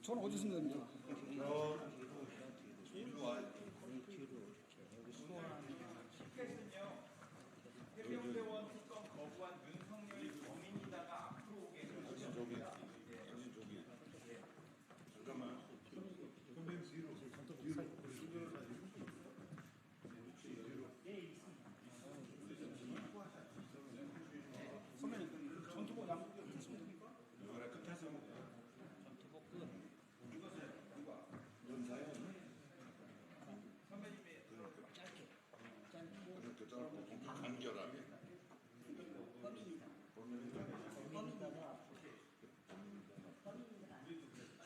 저는 어디 있으면 됩니다. 해병대원 특검 거부한 윤석열이 범인이다가 앞으로 오게 되는 잠깐만. 선배님 뒤로. 선배님 전투복 양복이 어떻습니까? 그래 끝에서 전투복 끝. 그렇게 짧고 간결하게.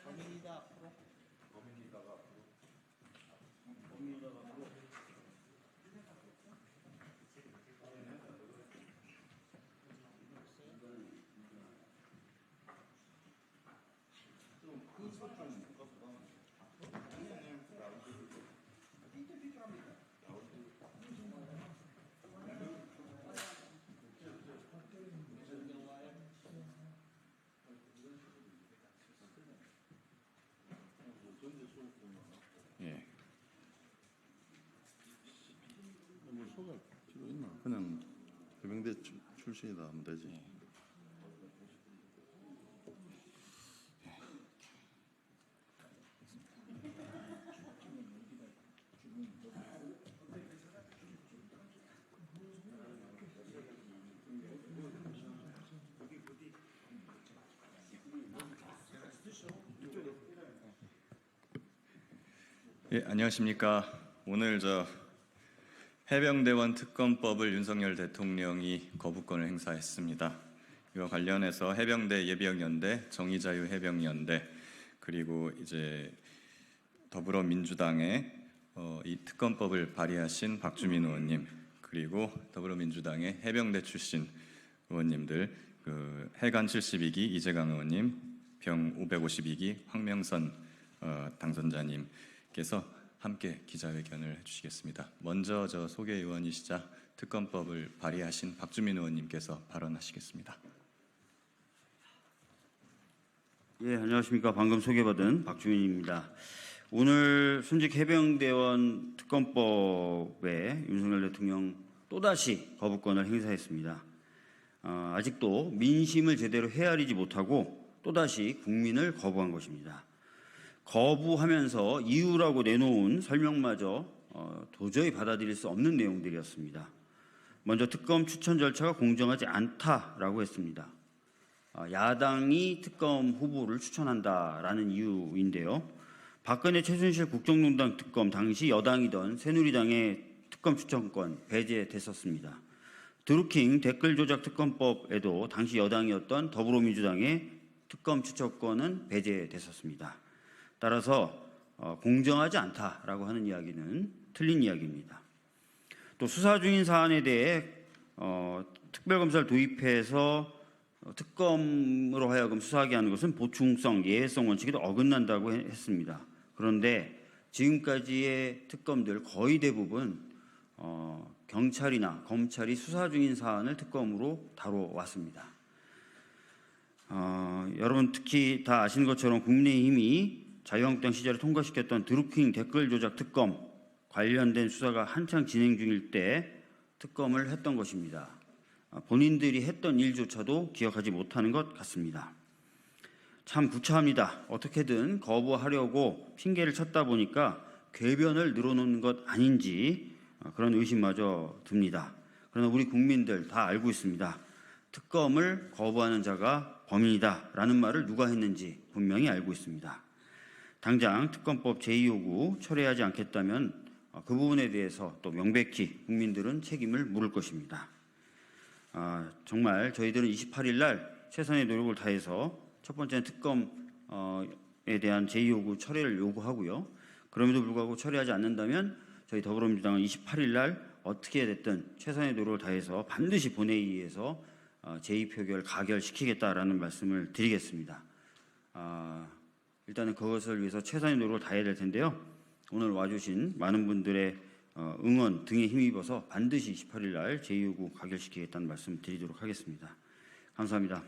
범인이다 앞으로. 범인이다가 앞으로. 범인이다가 앞으로. 예. 뭐 소개 필요 있나? 그냥 해병대 출신이다 하면 되지. 예, 안녕하십니까. 오늘 해병대원 특검법을 윤석열 대통령이 거부권을 행사했습니다. 이와 관련해서 해병대 예비역연대, 정의자유해병연대, 그리고 이제 더불어민주당의 이 특검법을 발의하신 박주민 의원님, 그리고 더불어민주당의 해병대 출신 의원님들, 해관 72기 이재강 의원님, 병 552기 황명선 당선자님께서 함께 기자회견을 해주시겠습니다. 먼저 소개 의원이시자 특검법을 발의하신 박주민 의원님께서 발언하시겠습니다. 예, 안녕하십니까. 방금 소개받은 박주민입니다. 오늘 순직 해병대원 특검법에 윤석열 대통령 또다시 거부권을 행사했습니다. 아직도 민심을 제대로 헤아리지 못하고 또다시 국민을 거부한 것입니다. 거부하면서 이유라고 내놓은 설명마저 도저히 받아들일 수 없는 내용들이었습니다. 먼저 특검 추천 절차가 공정하지 않다라고 했습니다. 야당이 특검 후보를 추천한다라는 이유인데요. 박근혜 최순실 국정농단 특검 당시 여당이던 새누리당의 특검 추천권 배제됐었습니다. 드루킹 댓글 조작 특검법에도 당시 여당이었던 더불어민주당의 특검 추천권은 배제됐었습니다. 따라서 공정하지 않다라고 하는 이야기는 틀린 이야기입니다. 또 수사 중인 사안에 대해 특별검사를 도입해서 특검으로 하여금 수사하게 하는 것은 보충성, 예외성 원칙에도 어긋난다고 했습니다. 그런데 지금까지의 특검들 거의 대부분 경찰이나 검찰이 수사 중인 사안을 특검으로 다뤄왔습니다. 여러분 특히 다 아시는 것처럼 국민의힘이 자유한국당 시절에 통과시켰던 드루킹 댓글 조작 특검 관련된 수사가 한창 진행 중일 때 특검을 했던 것입니다. 본인들이 했던 일조차도 기억하지 못하는 것 같습니다. 참 구차합니다. 어떻게든 거부하려고 핑계를 찾다 보니까 궤변을 늘어놓는 것 아닌지 그런 의심마저 듭니다. 그러나 우리 국민들 다 알고 있습니다. 특검을 거부하는 자가 범인이다라는 말을 누가 했는지 분명히 알고 있습니다. 당장 특검법 제2호구 철회하지 않겠다면 그 부분에 대해서 또 명백히 국민들은 책임을 물을 것입니다. 정말 저희들은 28일 날 최선의 노력을 다해서 첫 번째는 특검에 대한 제2호구 철회를 요구하고요. 그럼에도 불구하고 철회하지 않는다면 저희 더불어민주당은 28일 날 어떻게 됐든 최선의 노력을 다해서 반드시 본회의에서 제2표결 가결시키겠다라는 말씀을 드리겠습니다. 일단은 그것을 위해서 최선의 노력을 다해야 될 텐데요. 오늘 와주신 많은 분들의 응원 등에 힘입어서 반드시 28일 날 제2요구 가결시키겠다는 말씀 드리도록 하겠습니다. 감사합니다.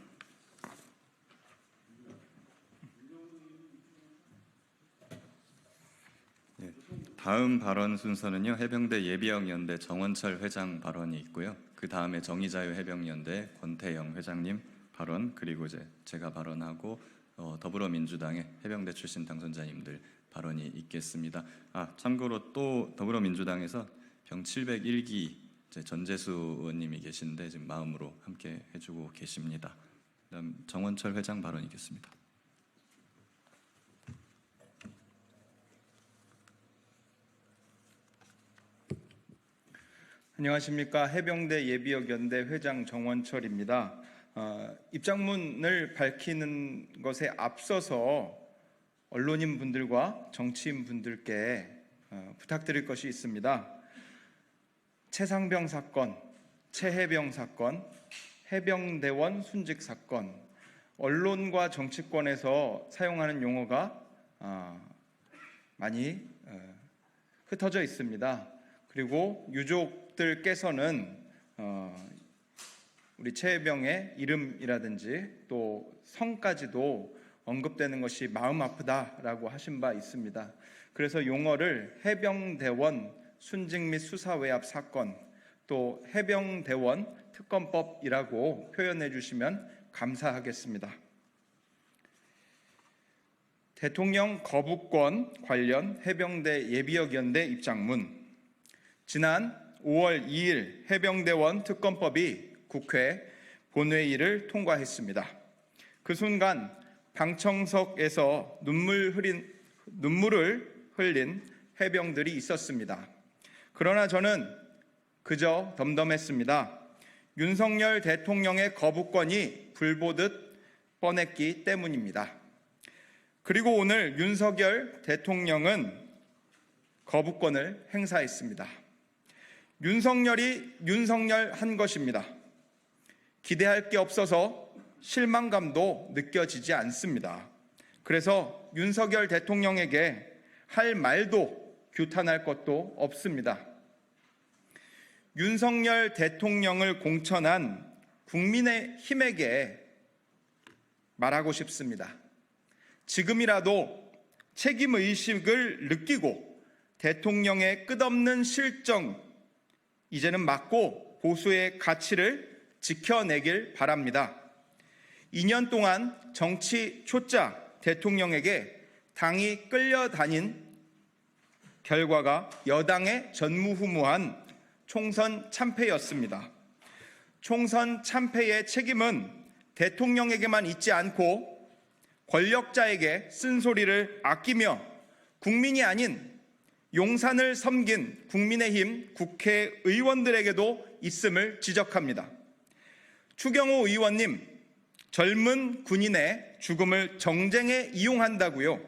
다음 발언 순서는요. 해병대 예비역연대 정원철 회장 발언이 있고요. 그 다음에 정의자유해병연대 권태영 회장님 발언, 그리고 이제 제가 발언하고 더불어민주당의 해병대 출신 당선자님들 발언이 있겠습니다. 참고로 또 더불어민주당에서 병 701기 전재수 의원님이 계신데 지금 마음으로 함께 해주고 계십니다. 그다음 정원철 회장 발언이 있겠습니다. 안녕하십니까. 해병대 예비역연대 회장 정원철입니다. 입장문을 밝히는 것에 앞서서 언론인 분들과 정치인 분들께 부탁드릴 것이 있습니다. 최상병 사건, 최해병 사건, 해병대원 순직 사건, 언론과 정치권에서 사용하는 용어가 많이 흩어져 있습니다. 그리고 유족들께서는 우리 최해병의 이름이라든지 또 성까지도 언급되는 것이 마음 아프다라고 하신 바 있습니다. 그래서 용어를 해병대원 순직 및 수사 외압 사건, 또 해병대원 특검법이라고 표현해 주시면 감사하겠습니다. 대통령 거부권 관련 해병대 예비역연대 입장문. 지난 5월 2일 해병대원 특검법이 국회 본회의를 통과했습니다. 그 순간 방청석에서 눈물을 흘린 해병들이 있었습니다. 그러나 저는 그저 덤덤했습니다. 윤석열 대통령의 거부권이 불보듯 뻔했기 때문입니다. 그리고 오늘 윤석열 대통령은 거부권을 행사했습니다. 윤석열이 윤석열한 것입니다. 기대할 게 없어서 실망감도 느껴지지 않습니다. 그래서 윤석열 대통령에게 할 말도 규탄할 것도 없습니다. 윤석열 대통령을 공천한 국민의힘에게 말하고 싶습니다. 지금이라도 책임의식을 느끼고 대통령의 끝없는 실정 이제는 막고 보수의 가치를 지켜내길 바랍니다. 2년 동안 정치 초짜 대통령에게 당이 끌려다닌 결과가 여당의 전무후무한 총선 참패였습니다. 총선 참패의 책임은 대통령에게만 있지 않고 권력자에게 쓴소리를 아끼며 국민이 아닌 용산을 섬긴 국민의힘 국회의원들에게도 있음을 지적합니다. 추경호 의원님, 젊은 군인의 죽음을 정쟁에 이용한다고요.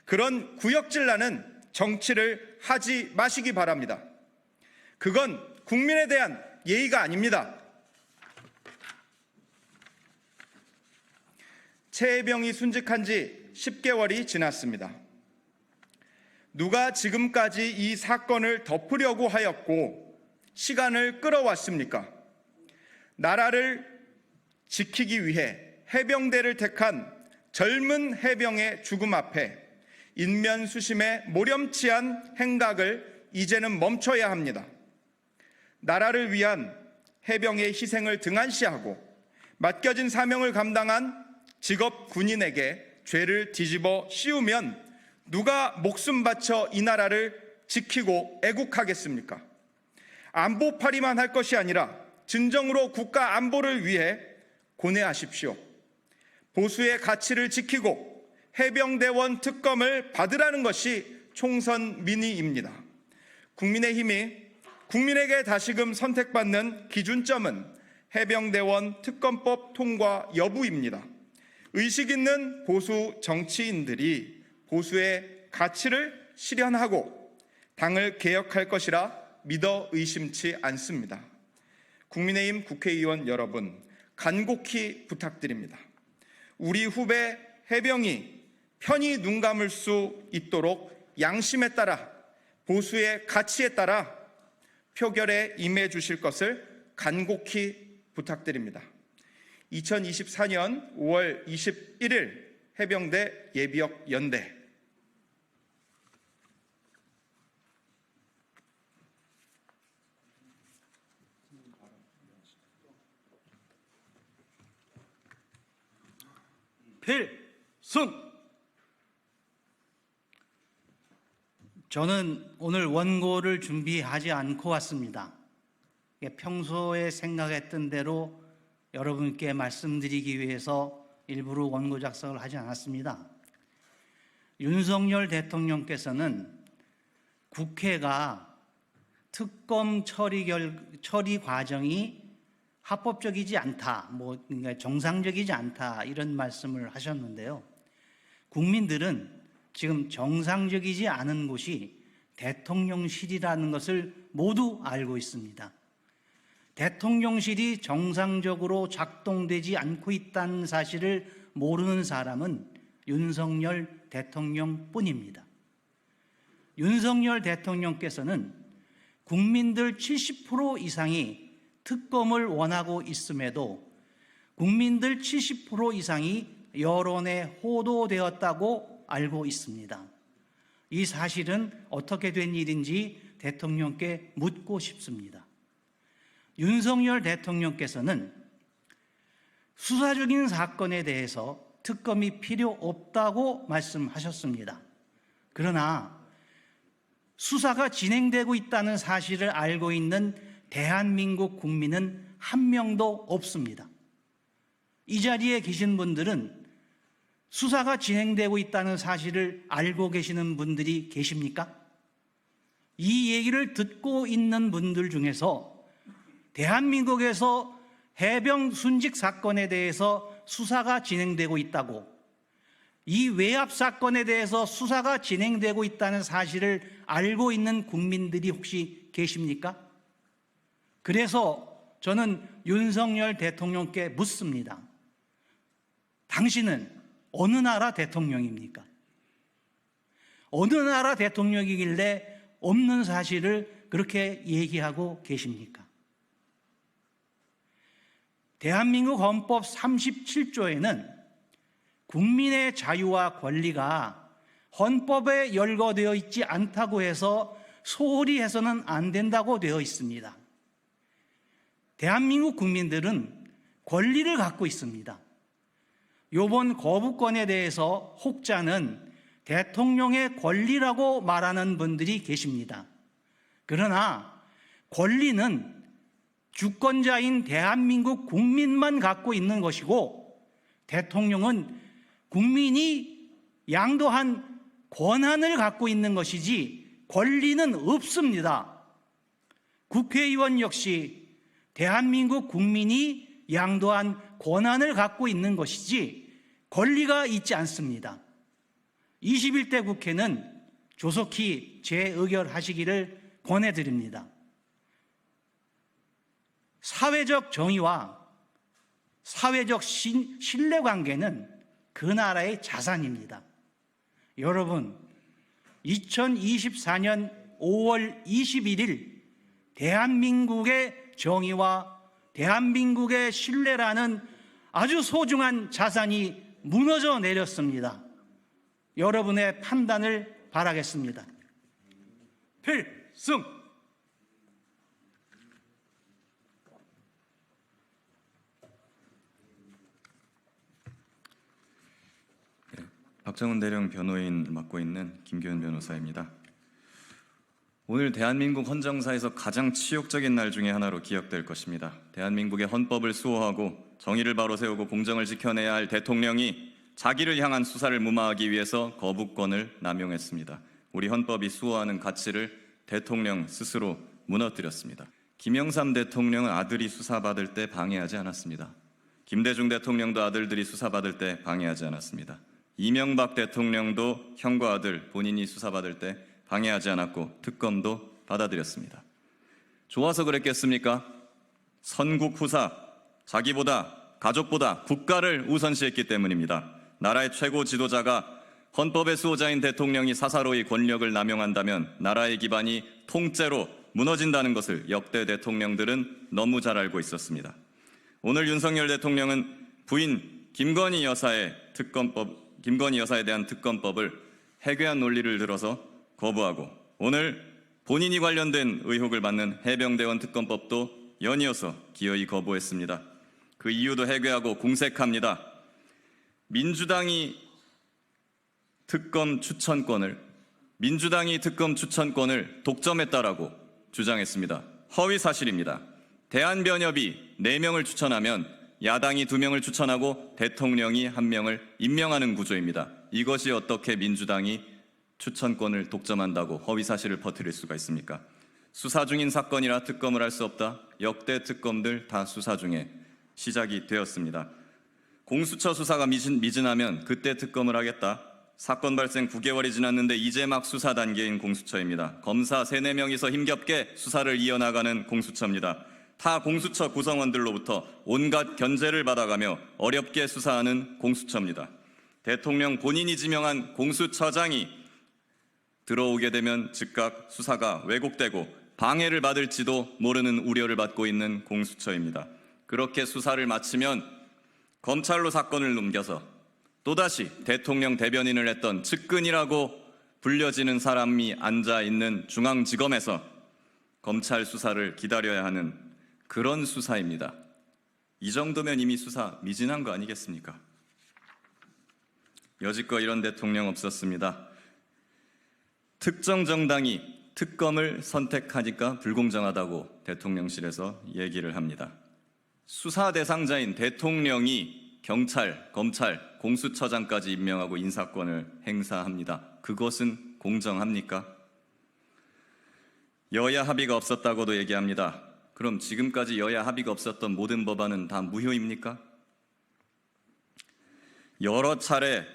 그런 구역질 나는 정치를 하지 마시기 바랍니다. 그건 국민에 대한 예의가 아닙니다. 최해병이 순직한 지 10개월이 지났습니다. 누가 지금까지 이 사건을 덮으려고 하였고 시간을 끌어왔습니까? 나라를 지키기 위해 해병대를 택한 젊은 해병의 죽음 앞에 인면수심의 모렴치한 행각을 이제는 멈춰야 합니다. 나라를 위한 해병의 희생을 등한시하고 맡겨진 사명을 감당한 직업 군인에게 죄를 뒤집어 씌우면 누가 목숨 바쳐 이 나라를 지키고 애국하겠습니까? 안보파리만 할 것이 아니라 진정으로 국가 안보를 위해 고뇌하십시오. 보수의 가치를 지키고 해병대원 특검을 받으라는 것이 총선 민의입니다. 국민의힘이 국민에게 다시금 선택받는 기준점은 해병대원 특검법 통과 여부입니다. 의식 있는 보수 정치인들이 보수의 가치를 실현하고 당을 개혁할 것이라 믿어 의심치 않습니다. 국민의힘 국회의원 여러분, 간곡히 부탁드립니다. 우리 후배 해병이 편히 눈 감을 수 있도록 양심에 따라 보수의 가치에 따라 표결에 임해 주실 것을 간곡히 부탁드립니다. 2024년 5월 21일 해병대 예비역 연대. 필승. 저는 오늘 원고를 준비하지 않고 왔습니다. 평소에 생각했던 대로 여러분께 말씀드리기 위해서 일부러 원고 작성을 하지 않았습니다. 윤석열 대통령께서는 국회가 특검 처리 과정이 합법적이지 않다, 그러니까 정상적이지 않다 이런 말씀을 하셨는데요. 국민들은 지금 정상적이지 않은 곳이 대통령실이라는 것을 모두 알고 있습니다. 대통령실이 정상적으로 작동되지 않고 있다는 사실을 모르는 사람은 윤석열 대통령뿐입니다. 윤석열 대통령께서는 국민들 70% 이상이 특검을 원하고 있음에도 국민들 70% 이상이 여론에 호도되었다고 알고 있습니다. 이 사실은 어떻게 된 일인지 대통령께 묻고 싶습니다. 윤석열 대통령께서는 수사적인 사건에 대해서 특검이 필요 없다고 말씀하셨습니다. 그러나 수사가 진행되고 있다는 사실을 알고 있는 대한민국 국민은 한 명도 없습니다. 이 자리에 계신 분들은 수사가 진행되고 있다는 사실을 알고 계시는 분들이 계십니까? 이 얘기를 듣고 있는 분들 중에서 대한민국에서 해병 순직 사건에 대해서 수사가 진행되고 있다고, 이 외압 사건에 대해서 수사가 진행되고 있다는 사실을 알고 있는 국민들이 혹시 계십니까? 그래서 저는 윤석열 대통령께 묻습니다. 당신은 어느 나라 대통령입니까? 어느 나라 대통령이길래 없는 사실을 그렇게 얘기하고 계십니까? 대한민국 헌법 37조에는 국민의 자유와 권리가 헌법에 열거되어 있지 않다고 해서 소홀히 해서는 안 된다고 되어 있습니다. 대한민국 국민들은 권리를 갖고 있습니다. 이번 거부권에 대해서 혹자는 대통령의 권리라고 말하는 분들이 계십니다. 그러나 권리는 주권자인 대한민국 국민만 갖고 있는 것이고, 대통령은 국민이 양도한 권한을 갖고 있는 것이지 권리는 없습니다. 국회의원 역시 대한민국 국민이 양도한 권한을 갖고 있는 것이지 권리가 있지 않습니다. 21대 국회는 조속히 재의결하시기를 권해드립니다. 사회적 정의와 사회적 신뢰관계는 그 나라의 자산입니다. 여러분, 2024년 5월 21일 대한민국의 정의와 대한민국의 신뢰라는 아주 소중한 자산이 무너져 내렸습니다. 여러분의 판단을 바라겠습니다. 필승! 박정훈 대령 변호인 맡고 있는 김규현 변호사입니다. 오늘 대한민국 헌정사에서 가장 치욕적인 날 중에 하나로 기억될 것입니다. 대한민국의 헌법을 수호하고 정의를 바로 세우고 공정을 지켜내야 할 대통령이 자기를 향한 수사를 무마하기 위해서 거부권을 남용했습니다. 우리 헌법이 수호하는 가치를 대통령 스스로 무너뜨렸습니다. 김영삼 대통령은 아들이 수사받을 때 방해하지 않았습니다. 김대중 대통령도 아들들이 수사받을 때 방해하지 않았습니다. 이명박 대통령도 형과 아들 본인이 수사받을 때 방해하지 않았고 특검도 받아들였습니다. 좋아서 그랬겠습니까? 선국 후사, 자기보다 가족보다 국가를 우선시했기 때문입니다. 나라의 최고 지도자가 헌법의 수호자인 대통령이 사사로이 권력을 남용한다면 나라의 기반이 통째로 무너진다는 것을 역대 대통령들은 너무 잘 알고 있었습니다. 오늘 윤석열 대통령은 부인 김건희 여사에 대한 특검법을 해괴한 논리를 들어서 거부하고 오늘 본인이 관련된 의혹을 받는 해병대원 특검법도 연이어서 기어이 거부했습니다. 그 이유도 해괴하고 공색합니다. 민주당이 특검 추천권을 독점했다라고 주장했습니다. 허위 사실입니다. 대한변협이 4명을 추천하면 야당이 2명을 추천하고 대통령이 1명을 임명하는 구조입니다. 이것이 어떻게 민주당이 추천권을 독점한다고 허위 사실을 퍼뜨릴 수가 있습니까? 수사 중인 사건이라 특검을 할 수 없다. 역대 특검들 다 수사 중에 시작이 되었습니다. 공수처 수사가 미진하면 그때 특검을 하겠다. 사건 발생 9개월이 지났는데 이제 막 수사 단계인 공수처입니다. 검사 3-4명이서 힘겹게 수사를 이어나가는 공수처입니다. 타 공수처 구성원들로부터 온갖 견제를 받아가며 어렵게 수사하는 공수처입니다. 대통령 본인이 지명한 공수처장이 들어오게 되면 즉각 수사가 왜곡되고 방해를 받을지도 모르는 우려를 받고 있는 공수처입니다. 그렇게 수사를 마치면 검찰로 사건을 넘겨서 또다시 대통령 대변인을 했던 측근이라고 불려지는 사람이 앉아있는 중앙지검에서 검찰 수사를 기다려야 하는 그런 수사입니다. 이 정도면 이미 수사 미진한 거 아니겠습니까? 여지껏 이런 대통령 없었습니다. 특정 정당이 특검을 선택하니까 불공정하다고 대통령실에서 얘기를 합니다. 수사 대상자인 대통령이 경찰, 검찰, 공수처장까지 임명하고 인사권을 행사합니다. 그것은 공정합니까? 여야 합의가 없었다고도 얘기합니다. 그럼 지금까지 여야 합의가 없었던 모든 법안은 다 무효입니까? 여러 차례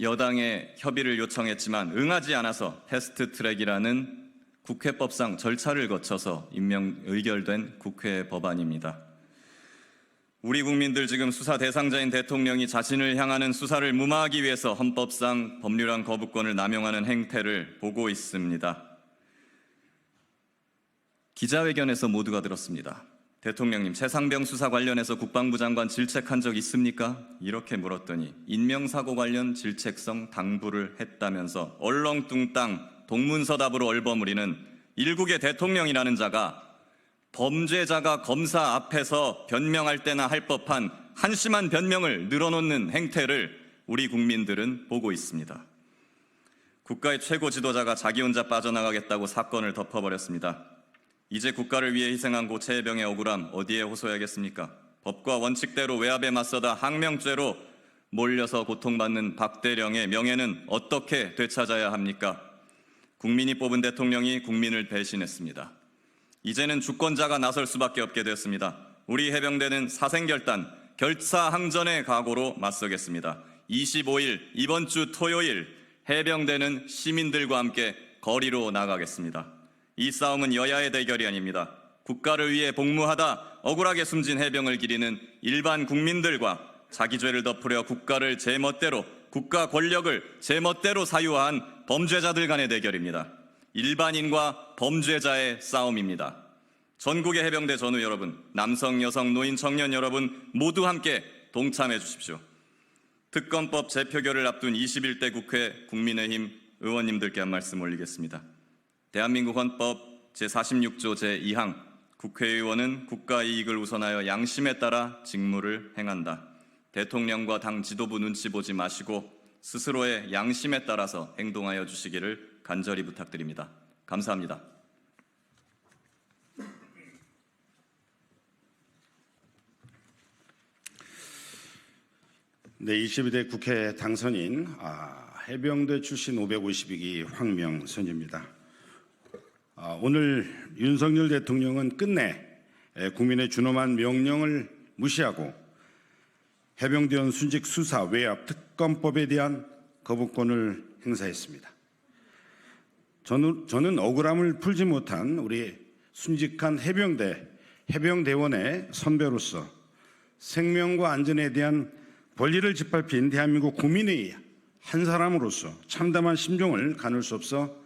여당에 협의를 요청했지만 응하지 않아서 패스트트랙이라는 국회법상 절차를 거쳐서 의결된 국회 법안입니다. 우리 국민들 지금 수사 대상자인 대통령이 자신을 향하는 수사를 무마하기 위해서 헌법상 법률안 거부권을 남용하는 행태를 보고 있습니다. 기자회견에서 모두가 들었습니다. 대통령님, 최상병 수사 관련해서 국방부 장관 질책한 적 있습니까? 이렇게 물었더니 인명사고 관련 질책성 당부를 했다면서 얼렁뚱땅 동문서답으로 얼버무리는 일국의 대통령이라는 자가 범죄자가 검사 앞에서 변명할 때나 할 법한 한심한 변명을 늘어놓는 행태를 우리 국민들은 보고 있습니다. 국가의 최고 지도자가 자기 혼자 빠져나가겠다고 사건을 덮어버렸습니다. 이제 국가를 위해 희생한 고 최혜병의 억울함 어디에 호소해야겠습니까? 법과 원칙대로 외압에 맞서다 항명죄로 몰려서 고통받는 박대령의 명예는 어떻게 되찾아야 합니까? 국민이 뽑은 대통령이 국민을 배신했습니다. 이제는 주권자가 나설 수밖에 없게 되었습니다. 우리 해병대는 사생결단, 결사항전의 각오로 맞서겠습니다. 25일 이번 주 토요일 해병대는 시민들과 함께 거리로 나가겠습니다. 이 싸움은 여야의 대결이 아닙니다. 국가를 위해 복무하다 억울하게 숨진 해병을 기리는 일반 국민들과 자기 죄를 덮으려 국가를 제멋대로, 국가 권력을 제멋대로 사유한 범죄자들 간의 대결입니다. 일반인과 범죄자의 싸움입니다. 전국의 해병대 전우 여러분, 남성, 여성, 노인, 청년 여러분 모두 함께 동참해 주십시오. 특검법 재표결을 앞둔 21대 국회 국민의힘 의원님들께 한 말씀 올리겠습니다. 대한민국 헌법 제46조 제2항 국회의원은 국가 이익을 우선하여 양심에 따라 직무를 행한다. 대통령과 당 지도부 눈치 보지 마시고 스스로의 양심에 따라서 행동하여 주시기를 간절히 부탁드립니다. 감사합니다. 네, 22대 국회 당선인 해병대 출신 552기 황명선입니다. 오늘 윤석열 대통령은 끝내 국민의 준엄한 명령을 무시하고 해병대원 순직 수사 외압 특검법에 대한 거부권을 행사했습니다. 저는 억울함을 풀지 못한 우리 순직한 해병대원의 선배로서 생명과 안전에 대한 권리를 짓밟힌 대한민국 국민의 한 사람으로서 참담한 심정을 가눌 수 없어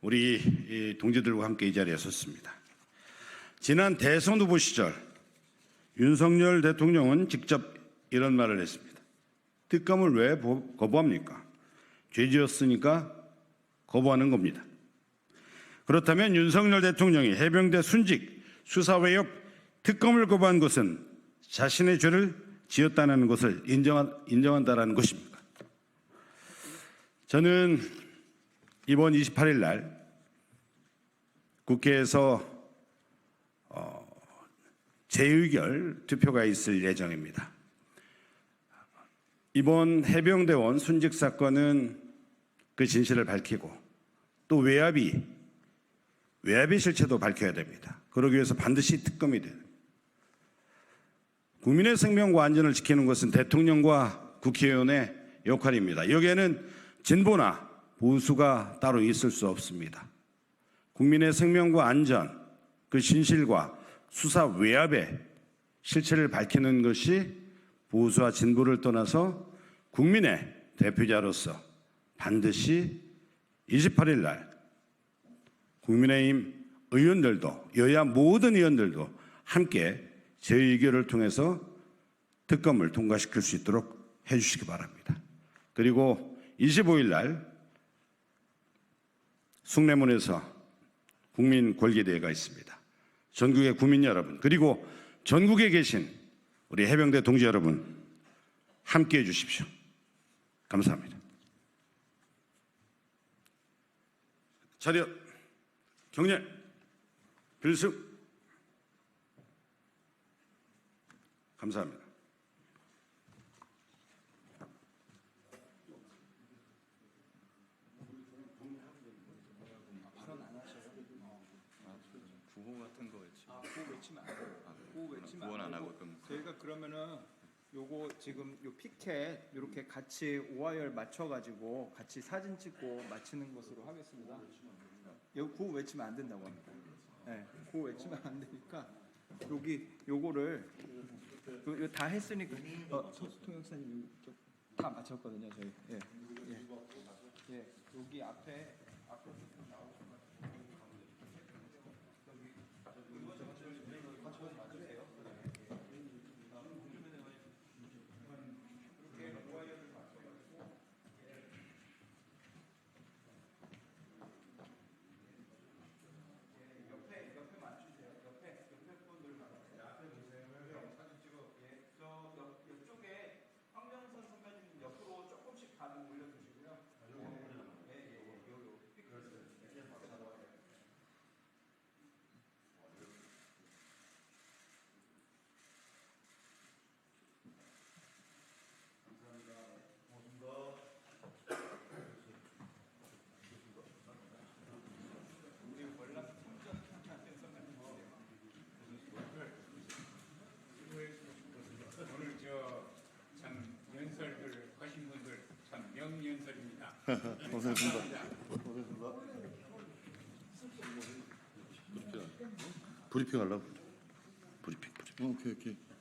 우리 이 동지들과 함께 이 자리에 섰습니다. 지난 대선 후보 시절 윤석열 대통령은 직접 이런 말을 했습니다. 특검을 왜 거부합니까? 죄지었으니까 거부하는 겁니다. 그렇다면 윤석열 대통령이 해병대 순직 수사 외엽 특검을 거부한 것은 자신의 죄를 지었다는 것을 인정한다라는 것입니까? 저는 이번 28일 날 국회에서 재의결 투표가 있을 예정입니다. 이번 해병대원 순직 사건은 그 진실을 밝히고 또 외압의 실체도 밝혀야 됩니다. 그러기 위해서 반드시 특검이 돼요. 국민의 생명과 안전을 지키는 것은 대통령과 국회의원의 역할입니다. 여기에는 진보나 보수가 따로 있을 수 없습니다. 국민의 생명과 안전, 그 진실과 수사 외압의 실체를 밝히는 것이 보수와 진보를 떠나서 국민의 대표자로서 반드시 28일 날 국민의힘 의원들도 여야 모든 의원들도 함께 재의결을 통해서 특검을 통과시킬 수 있도록 해주시기 바랍니다. 그리고 25일 날 숭례문에서 국민권리대회가 있습니다. 전국의 국민 여러분 그리고 전국에 계신 우리 해병대 동지 여러분 함께해 주십시오. 감사합니다. 차렷, 경례, 필승. 감사합니다. 구호 같은 거 외치. 구호 외치면 안 돼요. 구호 외치면 구호는 안 안 되고 하고 그럼 저희가 그러면은 요거 지금 요 피켓 이렇게 같이 오화열 맞춰가지고 같이 사진 찍고 마치는 것으로 하겠습니다. 요 구호 외치면 안 된다고 합니다. 네, 구호 외치면 안 되니까 여기 요거를 요 다 했으니까 통역사님 다 맞췄거든요 저희. 예, 예, 예. 여기 앞에 오늘 참 연설들 하신 분들 참 명연설입니다. 고생했습니다. 브리핑 하려고. 브리핑. 오케이.